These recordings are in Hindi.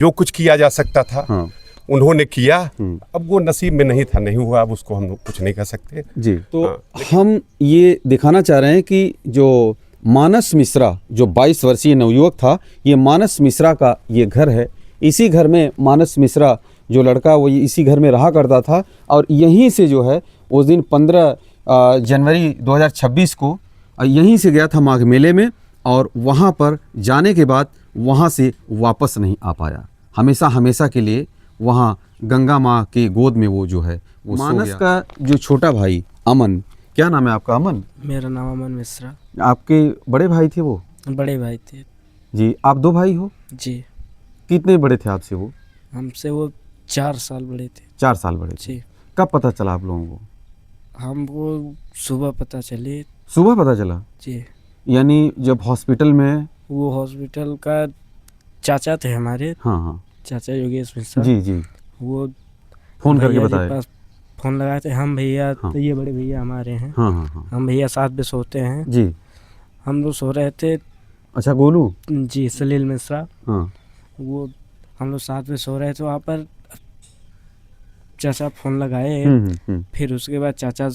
जो कुछ किया जा सकता था हाँ। उन्होंने किया। अब वो नसीब में नहीं था, नहीं हुआ, अब उसको हम लोग कुछ नहीं कर सकते जी। तो हाँ, हम ये दिखाना चाह रहे हैं कि जो मानस मिश्रा जो 22 वर्षीय नवयुवक था, ये मानस मिश्रा का ये घर है। इसी घर में मानस मिश्रा जो लड़का वो इसी घर में रहा करता था और यहीं से जो है उस दिन 15 जनवरी 2026 को यहीं से गया था माघ मेले में और वहाँ पर जाने के बाद वहाँ से वापस नहीं आ पाया। हमेशा हमेशा के लिए वहाँ गंगा माँ के गोद में वो जो है वो मानस का जो छोटा भाई अमन, क्या नाम है आपका? अमन? मेरा नाम अमन मिश्रा। आपके बड़े भाई थे वो? बड़े भाई थे जी। आप 2 भाई हो? जी। कितने बड़े थे आपसे वो? हमसे वो 4 साल बड़े थे। 4 साल बड़े थे। जी। कब पता चला आप लोगों को? हमको सुबह पता चली। सुबह पता चला? जी। यानी जब हॉस्पिटल में? वो हॉस्पिटल का चाचा थे हमारे। हाँ हाँ। चाचा योगेश मिश्रा। जी जी। वो फोन करके भैया जी बताए? पास फोन लगाए थे। हम भैया हाँ। तो ये बड़े भैया हमारे हैं। हाँ हाँ हाँ। हम भैया साथ में सोते हैं। जी। हम लोग सो रहे थे। अच्छा, गोलू? जी, सलील मिश्रा। हाँ। वो हम लोग साथ में सो रहे थे, वहाँ पर चाचा फोन लगाए। फिर उसके बाद चाचा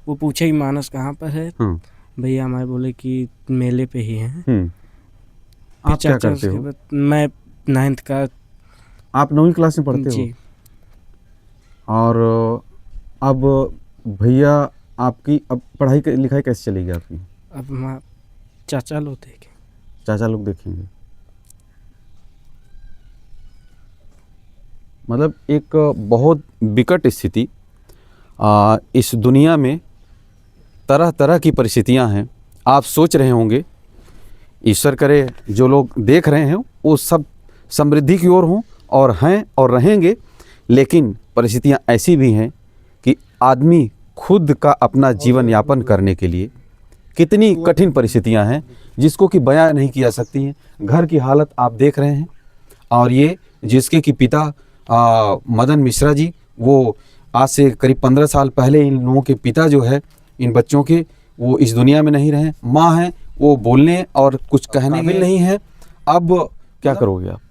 वो पूछे कि मानस कहाँ पर है। हाँ। भैया हमारे बोले कि मेले पे ही हैं। आप क्या करते हो? मैं 9th का। आप 9वीं क्लास में पढ़ते जी। हो? और अब भैया आपकी अब पढ़ाई लिखाई कैसे चलेगी आपकी? अब हम चाचा लोग देखें। चाचा लोग देखेंगे। मतलब एक बहुत विकट स्थिति इस दुनिया में, तरह तरह की परिस्थितियां हैं। आप सोच रहे होंगे, ईश्वर करे जो लोग देख रहे हैं वो सब समृद्धि की ओर हों, और हैं और रहेंगे, लेकिन परिस्थितियां ऐसी भी हैं कि आदमी खुद का अपना जीवन यापन करने के लिए कितनी कठिन परिस्थितियां हैं जिसको कि बयां नहीं किया सकती हैं। घर की हालत आप देख रहे हैं, और ये जिसके कि पिता मदन मिश्रा जी, वो आज से करीब 15 साल पहले इन लोगों के पिता जो है इन बच्चों के, वो इस दुनिया में नहीं रहे। माँ हैं, वो बोलने और कुछ कहने में नहीं है। अब क्या करोगे आप?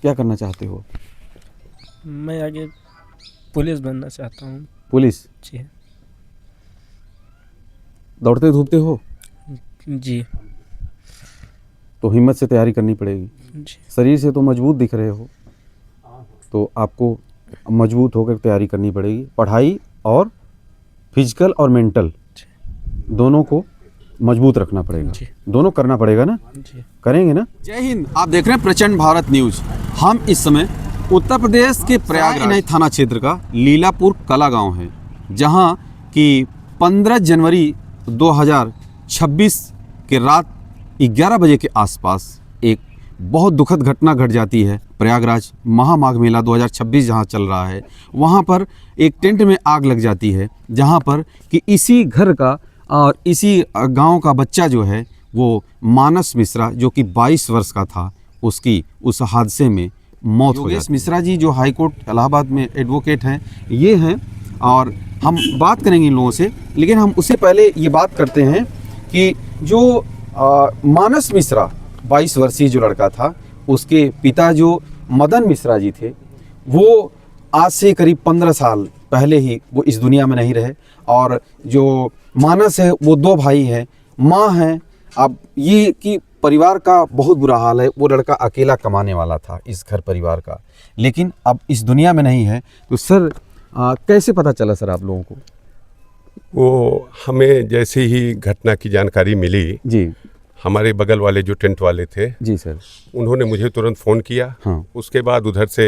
क्या करना चाहते हो? मैं आगे पुलिस बनना चाहता हूँ। पुलिस? जी। दौड़ते धूपते हो? जी। तो हिम्मत से तैयारी करनी पड़ेगी। जी। शरीर से तो मजबूत दिख रहे हो, तो आपको मजबूत होकर तैयारी करनी पड़ेगी। पढ़ाई और फिजिकल और मेंटल दोनों को मजबूत रखना पड़ेगा। दोनों करना पड़ेगा ना? जी। करेंगे ना? जय हिंद। आप देख रहे हैं प्रचंड भारत न्यूज। हम इस समय उत्तर प्रदेश के प्रयागराज थाना क्षेत्र का लीलापुर कला गांव है, जहां कि 15 जनवरी 2026 के रात 11 बजे के आसपास एक बहुत दुखद घटना घट जाती है। प्रयागराज महामाघ मेला 2026 जहां चल रहा है, वहां पर एक टेंट में आग लग जाती है, जहां पर कि इसी घर का और इसी गांव का बच्चा जो है वो मानस मिश्रा, जो कि 22 वर्ष का था, उसकी उस हादसे में मौत हो गई। योगेश मिश्रा जी जो हाई कोर्ट इलाहाबाद में एडवोकेट हैं, ये हैं, और हम बात करेंगे इन लोगों से। लेकिन हम उससे पहले ये बात करते हैं कि जो मानस मिश्रा 22 वर्षीय जो लड़का था, उसके पिता जो मदन मिश्रा जी थे, वो आज से करीब 15 साल पहले ही वो इस दुनिया में नहीं रहे। और जो मानस है वो 2 भाई हैं, माँ हैं। अब ये कि परिवार का बहुत बुरा हाल है। वो लड़का अकेला कमाने वाला था इस घर परिवार का, लेकिन अब इस दुनिया में नहीं है। तो सर कैसे पता चला सर आप लोगों को? वो हमें जैसे ही घटना की जानकारी मिली जी। हमारे बगल वाले जो टेंट वाले थे जी सर, उन्होंने मुझे तुरंत फ़ोन किया। हाँ। उसके बाद उधर से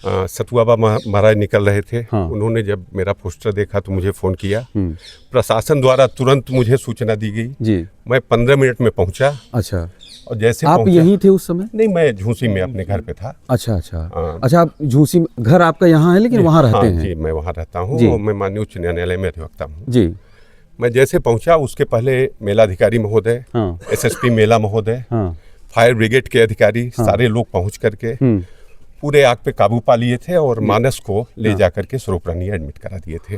सतुआबा महाराज निकल रहे थे। हाँ। उन्होंने जब मेरा पोस्टर देखा तो मुझे फ़ोन किया। प्रशासन द्वारा तुरंत मुझे सूचना दी गई जी। मैं 15 मिनट में पहुंचा। अच्छा। और जैसे आप यहीं थे उस समय? नहीं, मैं झूसी में अपने घर पे था। अच्छा अच्छा। अच्छा, आप झूसी, घर आपका यहाँ है लेकिन वहाँ रहते हैं? जी, मैं वहाँ रहता हूँ और मैं माननीय उच्च न्यायालय में अधिवक्ता हूँ। जी। मैं जैसे पहुँचा उसके पहले मेलाधिकारी महोदय, SSP मेला महोदय, फायर ब्रिगेड के अधिकारी, सारे लोग पहुँच करके पूरे आग पे काबू पा लिए थे और मानस को ले जा करके स्वरूपरानी एडमिट करा दिए थे।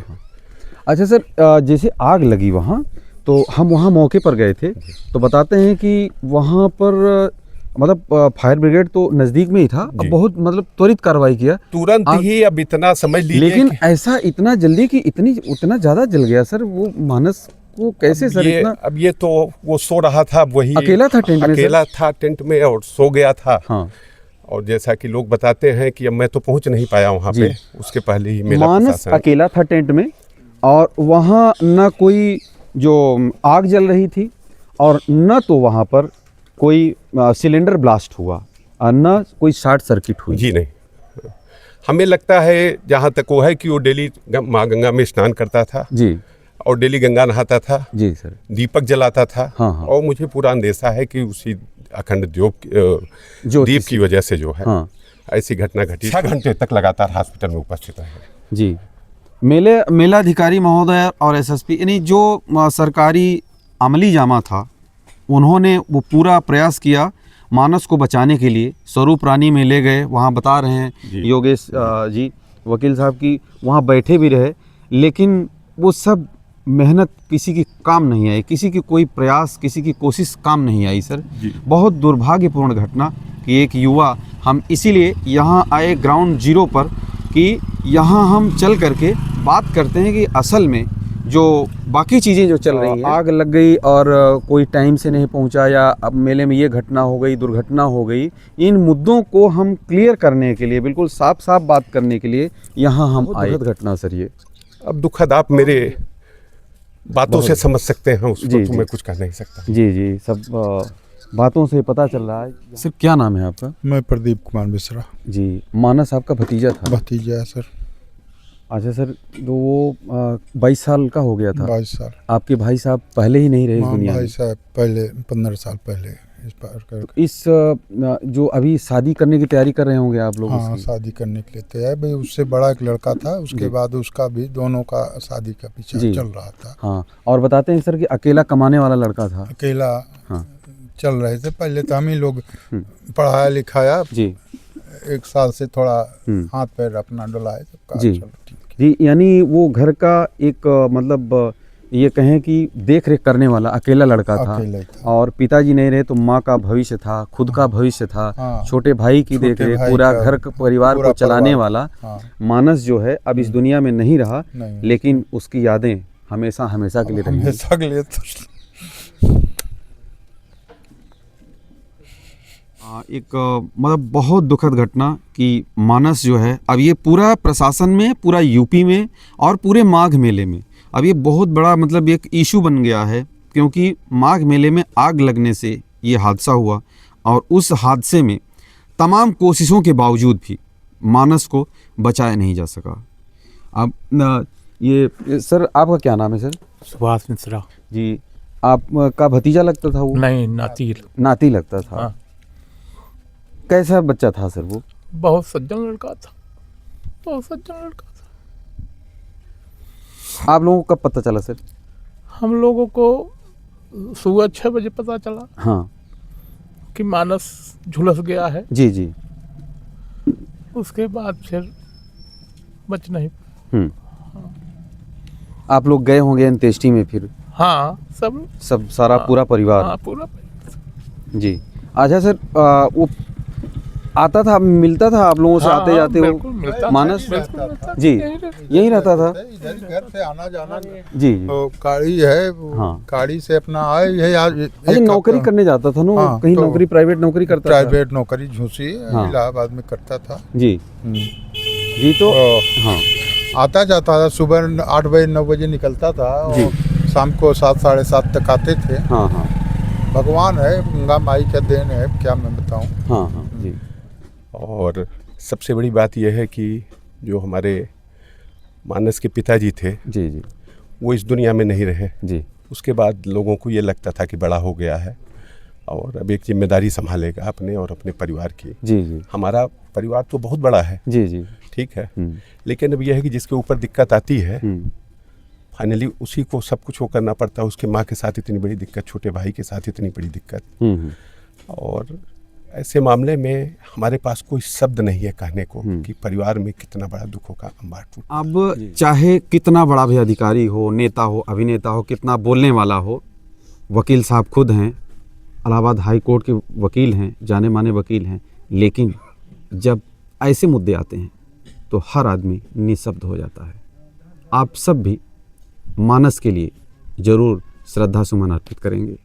अच्छा सर, जैसे आग लगी वहाँ, तो हम वहाँ मौके पर गए थे, तो बताते हैं कि वहाँ पर मतलब फायर ब्रिगेड तो नजदीक में ही था, अब जी। बहुत मतलब त्वरित कार्रवाई किया तुरंत ही, अब इतना समझ लीजिए लेकिन कि ऐसा इतना जल्दी कि उतना ज्यादा जल गया सर वो मानस को कैसे सर ये इतना? अब ये तो वो सो रहा था, वही अकेला था टेंट में सर? अकेला था टेंट में और सो गया था। हाँ, और जैसा कि लोग बताते हैं कि अब मैं तो पहुंच नहीं पाया वहाँ जी। पे, उसके पहले ही मेला मानस प्रशासन अकेला था टेंट में और वहाँ न कोई जो आग जल रही थी और न तो वहाँ पर कोई सिलेंडर ब्लास्ट हुआ और न कोई शॉर्ट सर्किट हुई। जी नहीं, हमें लगता है जहाँ तक वो है कि वो डेली माँ गंगा में स्नान करता था जी और डेली गंगा नहाता था, जी सर। दीपक जलाता था। हाँ, हाँ। और मुझे पूरा अंदेशा है कि उसी अखंड ज्योति दीप से। की वजह से जो है हाँ। ऐसी घटना घटी। 6 घंटे तक लगातार हॉस्पिटल में उपस्थित रहे। जी, मेलाधिकारी महोदय और एसएसपी यानी जो सरकारी अमली जामा था, उन्होंने वो पूरा प्रयास किया मानस को बचाने के लिए। स्वरूप रानी में ले गए, वहाँ बता रहे हैं जी। योगेश जी वकील साहब की, वहाँ बैठे भी रहे, लेकिन वो सब मेहनत किसी की काम नहीं आई, किसी की कोई प्रयास, किसी की कोशिश काम नहीं आई सर। जी। बहुत दुर्भाग्यपूर्ण घटना कि एक युवा, हम इसीलिए यहाँ आए ग्राउंड जीरो पर कि यहाँ हम चल करके बात करते हैं कि असल में जो बाकी चीज़ें जो चल रही हैं, आग लग गई और कोई टाइम से नहीं पहुँचा या अब मेले में ये घटना हो गई, दुर्घटना हो गई, इन मुद्दों को हम क्लियर करने के लिए, बिल्कुल साफ साफ बात करने के लिए यहाँ हम आए। घटना सर ये अब दुखद आप मेरे बातों से समझ सकते हैं, उसको जी, तो जी। मैं कुछ कर नहीं सकता। जी, सब बातों से पता चल रहा है। सर क्या नाम है आपका? मैं प्रदीप कुमार मिश्रा, जी, मानस आपका भतीजा था? भतीजा है सर। अच्छा सर, तो वो 22 साल का हो गया था। 22 साल। आपके भाई साहब पहले ही नहीं रहे इस हाँ, दुनिया में। भाई साहब पहले 15 साल पहले इस पार कर। इस जो अभी शादी करने की तैयारी कर रहे होंगे आप लोग हाँ, उसकी? शादी करने के लिए तैयार। भाई उससे बड़ा एक लड़का था, उसके बाद उसका भी, दोनों का शादी का पीछा जी। चल रहा था। हाँ, और बताते हैं सर कि अकेला कमाने वाला लड़का था। अकेला हाँ। चल रहे थे। पहले तो हम ही लोग पढ़ाया लिखाया, जी 1 साल से थोड़ा हाथ पैर अपना डलाए तो कहा जी। चलो ठीक है। जी, यानी वो घर का एक मतलब ये कहें कि देख रेख करने वाला अकेला लड़का था। अकेला ही था। और पिताजी नहीं रहे तो माँ का भविष्य था, खुद का भविष्य था, हाँ। छोटे भाई की छोटे देख रेख, भाई पूरा का, घर परिवार पूरा को चलाने परिवार। वाला हाँ। मानस जो है अब इस दुनिया में नहीं रहा, नहीं। लेकिन उसकी यादें हमेशा हमेशा के लिए रहेंगी। हमेशा के लिए तो एक मतलब बहुत दुखद घटना कि मानस जो है, अब ये पूरा प्रशासन में, पूरा यूपी में और पूरे माघ मेले में अब ये बहुत बड़ा मतलब एक इशू बन गया है, क्योंकि माघ मेले में आग लगने से ये हादसा हुआ और उस हादसे में तमाम कोशिशों के बावजूद भी मानस को बचाया नहीं जा सका। अब ये सर आपका क्या नाम है सर? सुभाष मिश्रा। जी, आपका भतीजा लगता था वो? नहीं, नाती। नाती लगता था। हाँ। कैसा बच्चा था सर वो? बहुत सज्जन लड़का था, बहुत सज्जन लड़का था। आप लोगों को कब पता चला सर? हम लोगों को सुबह 6 बजे पता चला हाँ कि मानस झुलस गया है। जी जी। उसके बाद फिर बच नहीं। आप लोग गए होंगे अंत्येष्टि में फिर? हाँ, सब सारा हाँ, पूरा परिवार? हाँ, पूरा। जी। अच्छा सर, वो आता था, मिलता था आप लोगों से? हाँ, आते जाते बिल्कुल हो मिलता था, मानस? बिल्कुल मिलता था, जी, यहीं रहता था। इधर घर से आना जाना। जी। तो गाड़ी है, वो हाँ। गाड़ी से अपना आए है आज। अच्छा, नौकरी करने जाता था ना? हाँ, कहीं तो नौकरी, प्राइवेट नौकरी करता था? प्राइवेट नौकरी झूसी हाँ। इलाहाबाद में करता था। जी जी। तो हाँ, आता जाता था, सुबह 8 बजे 9 बजे निकलता था और शाम को 7 साढ़े 7 तक आते थे। हाँ हाँ भगवान है, गंगा माई का देन है, क्या मैं बताऊं। हाँ हाँ जी। और सबसे बड़ी बात यह है कि जो हमारे मानस के पिताजी थे, जी जी वो इस दुनिया में नहीं रहे। जी। उसके बाद लोगों को ये लगता था कि बड़ा हो गया है और अब एक जिम्मेदारी संभालेगा अपने और अपने परिवार की। जी जी। हमारा परिवार तो बहुत बड़ा है, जी जी। ठीक है, लेकिन अब यह है कि जिसके ऊपर दिक्कत आती है फाइनली उसी को सब कुछ वो करना पड़ता है। उसके माँ के साथ इतनी बड़ी दिक्कत, छोटे भाई के साथ इतनी बड़ी दिक्कत, और ऐसे मामले में हमारे पास कोई शब्द नहीं है कहने को कि परिवार में कितना बड़ा दुखों का अंबार टूटा। अब चाहे कितना बड़ा भी अधिकारी हो, नेता हो, अभिनेता हो, कितना बोलने वाला हो, वकील साहब खुद हैं, इलाहाबाद हाई कोर्ट के वकील हैं, जाने माने वकील हैं, लेकिन जब ऐसे मुद्दे आते हैं तो हर आदमी निशब्द हो जाता है। आप सब भी मानस के लिए ज़रूर श्रद्धा सुमन अर्पित करेंगे।